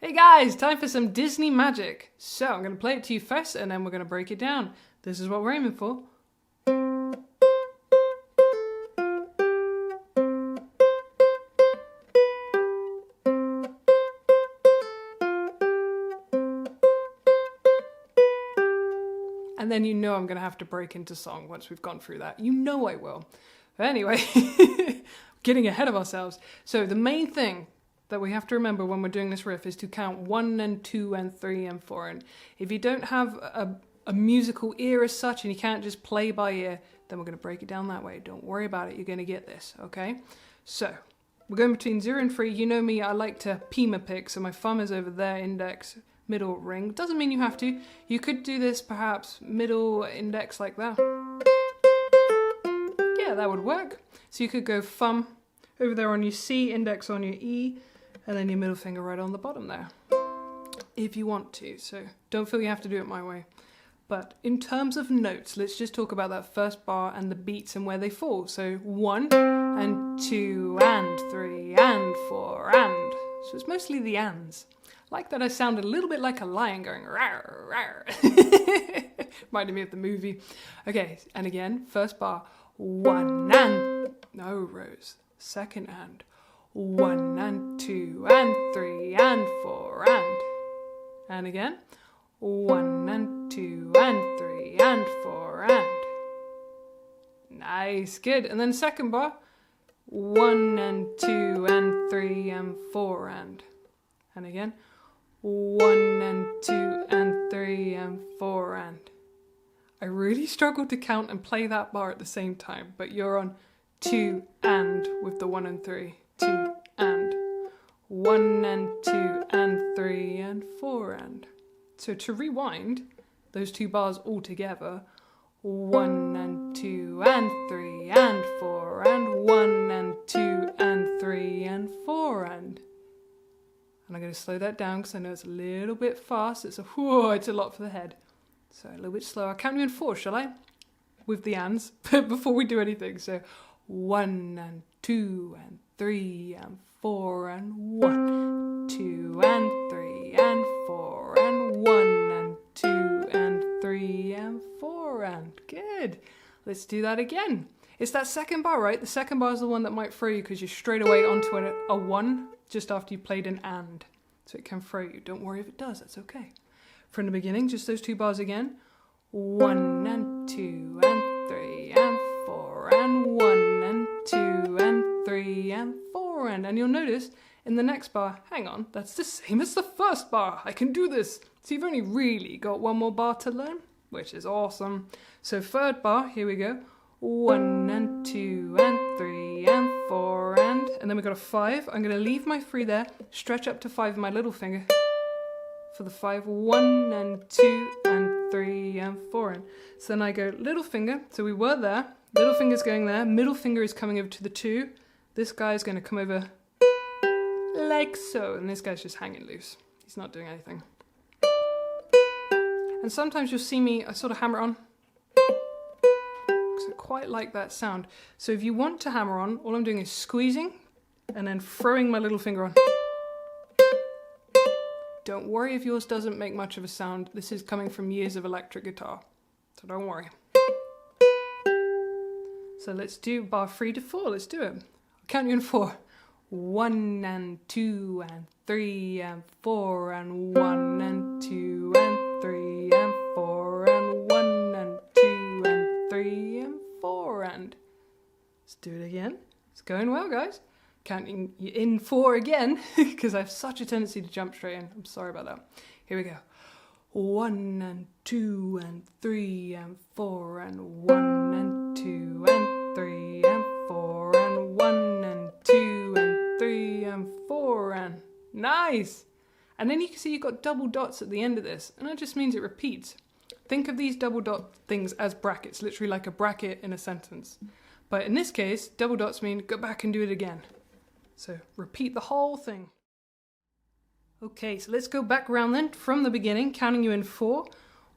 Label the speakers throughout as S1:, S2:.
S1: Hey guys, time for some Disney magic. So I'm going to play it to you first and then we're going to break it down. This is what we're aiming for. And then you know I'm going to have to break into song once we've gone through that. You know I will. But anyway, getting ahead of ourselves. So the main thing that we have to remember when we're doing this riff is to count 1 and 2 and 3 and 4. And if you don't have a musical ear as such and you can't just play by ear, then we're going to break it down that way. Don't worry about it. You're going to get this, okay? So we're going between 0 and 3. You know me, I like to Pima pick, so my thumb is over there, index, middle, ring. Doesn't mean you have to. You could do this perhaps middle, index like that. Yeah, that would work. So you could go thumb over there on your C, index on your E, and then your middle finger right on the bottom there, if you want to. So don't feel you have to do it my way. But in terms of notes, let's just talk about that first bar and the beats and where they fall. So 1 and 2 and 3 and 4 and. So it's mostly the ands. Like that I sounded a little bit like a lion going rawr, rawr. Reminded me of the movie. Okay, and again, first bar, 1 and, no rows, second and, 1 and 2 and 3 and 4 and again, 1 and 2 and 3 and 4 and. Nice, good. And then second bar, 1 and 2 and 3 and 4 and again, 1 and 2 and 3 and 4 and. I really struggled to count and play that bar at the same time, but you're on 2 and with the 1 and 3, 2 and, 1 and 2 and 3 and 4 and. So to rewind those two bars all together, 1 and 2 and 3 and 4 and 1 and 2 and 3 and 4 and. And I'm going to slow that down because I know it's a little bit fast. It's a lot for the head. So a little bit slower. I'll count you in 4, shall I? With the ands, before we do anything. So 1 and 2 and 3 and 4 and 1, 2 and 3 and 4 and 1 and 2 and 3 and 4 and. Good. Let's do that again. It's that second bar, right? The second bar is the one that might throw you because you're straight away onto a 1 just after you played an and. So it can throw you. Don't worry if it does, that's okay. From the beginning, just those two bars again. 1 and 2 and 3 and 4 and 1 and 2 and 3 and 4 and you'll notice in the next bar, hang on, that's the same as the first bar. I can do this. So you've only really got one more bar to learn, which is awesome. So third bar, here we go. 1 and 2 and 3 and 4 and then we've got a 5. I'm going to leave my 3 there, stretch up to 5 with my little finger. For the 5, 1 and 2 and 3 and 4 and. So then I go little finger, so we were there, little finger's going there, middle finger is coming over to the 2, this guy's going to come over like so, and this guy's just hanging loose, he's not doing anything. And sometimes you'll see me, I sort of hammer on, because I quite like that sound. So if you want to hammer on, all I'm doing is squeezing, and then throwing my little finger on. Don't worry if yours doesn't make much of a sound. This is coming from years of electric guitar, so don't worry. So let's do bar 3 to 4. Let's do it. I'll count you in 4. 1 and 2 and 3 and 4 and 1 and 2 and 3 and 4 and 1 and 2 and 3 and 4 and. Let's do it again. It's going well, guys. Counting you in 4 again, because I have such a tendency to jump straight in. I'm sorry about that. Here we go. 1 and 2 and 3 and 4 and 1 and 2 and 3 and 4 and 1 and 2 and 3 and 4 and. Nice! And then you can see you've got double dots at the end of this, and that just means it repeats. Think of these double dot things as brackets, literally like a bracket in a sentence. But in this case, double dots mean go back and do it again. So repeat the whole thing. Okay, so let's go back around then from the beginning, counting you in 4.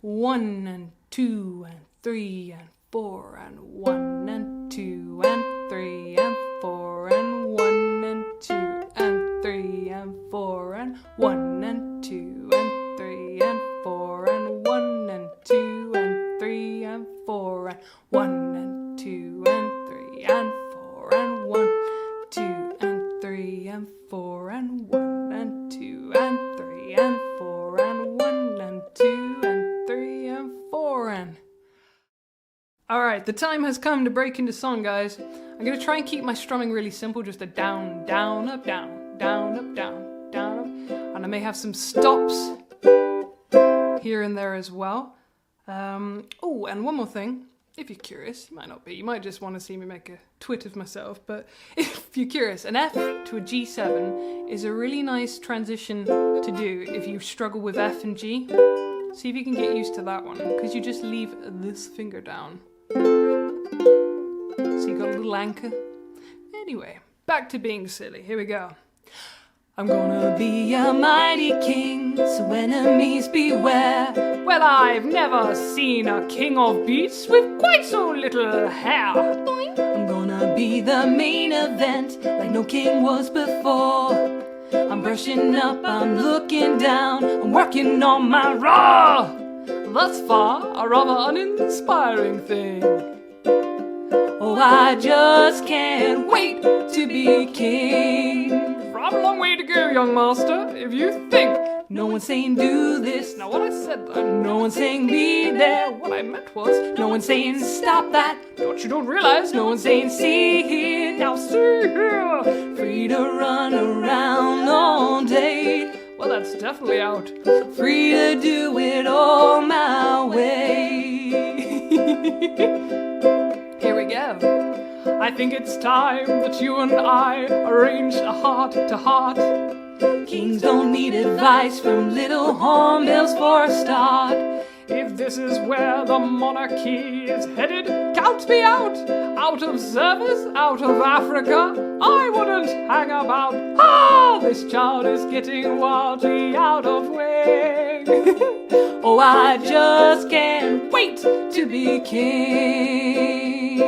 S1: 1 and 2 and 3 and 4 and 1 and 2 and 3 and 4 and 1 and 2 and 3 and 4 and 1 and 2 and 3 and 4 and 1 and 2 and 3 and 4 and 1 and 2 and 3 and 4 and 1, 2 and 3 and 4 and 1 and 2 and 3 and 4 and 1 and 2 and 3 and 4 and... Alright, the time has come to break into song, guys. I'm going to try and keep my strumming really simple, just a down, down, up, down, down, up, down, down, up. And I may have some stops here and there as well. Oh, and one more thing. If you're curious, you might not be. You might just want to see me make a twit of myself. But if you're curious, an F to a G7 is a really nice transition to do if you struggle with F and G. See if you can get used to that one, because you just leave this finger down. So you got a little anchor. Anyway, back to being silly. Here we go. I'm gonna be a mighty king, so enemies beware. Well, I've never seen a king of beasts with quite so little hair. I'm gonna be the main event, like no king was before. I'm brushing up, I'm looking down, I'm working on my raw. Thus far, a rather uninspiring thing. Oh, I just can't wait to be king. For I've a long way to go, young master, if you think. No one's saying do this, not what I said that. No one's saying be there, what I meant was. No one's saying stop that, what you don't realize. No one's saying see here, now see here. Free to run around all day. Well, that's definitely out. Free to do it all my way. Here we go. I think it's time that you and I arrange a heart-to-heart. Kings don't need advice from little hornbills for a start. If this is where the monarchy is headed, count me out. Out of service, out of Africa, I wouldn't hang about. Ah, this child is getting wildly out of way. Oh, I just can't wait to be king.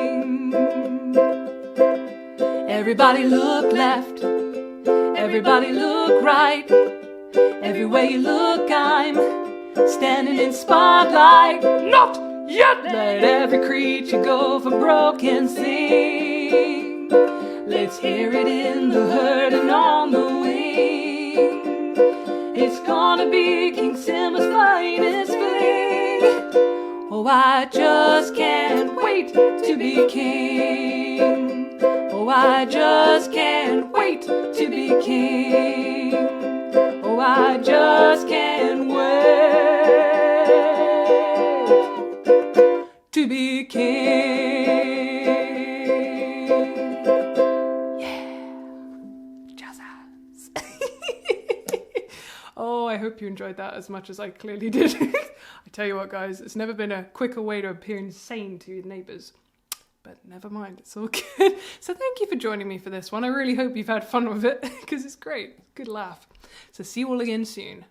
S1: Everybody look left, everybody look right. Everywhere you look, I'm standing in spotlight. Not yet! Let every creature go for broke and sing. Let's hear it in the herd and on the wing. It's gonna be King Simba's finest fling. Oh, I just can't wait to be king. Oh, I just can't wait to be king. Oh, I just can't wait to be king. Yeah. Jazzers. Oh, I hope you enjoyed that as much as I clearly did. I tell you what, guys, it's never been a quicker way to appear insane to your neighbours. But never mind, it's all good. So thank you for joining me for this one. I really hope you've had fun with it, because it's great. Good laugh. So see you all again soon.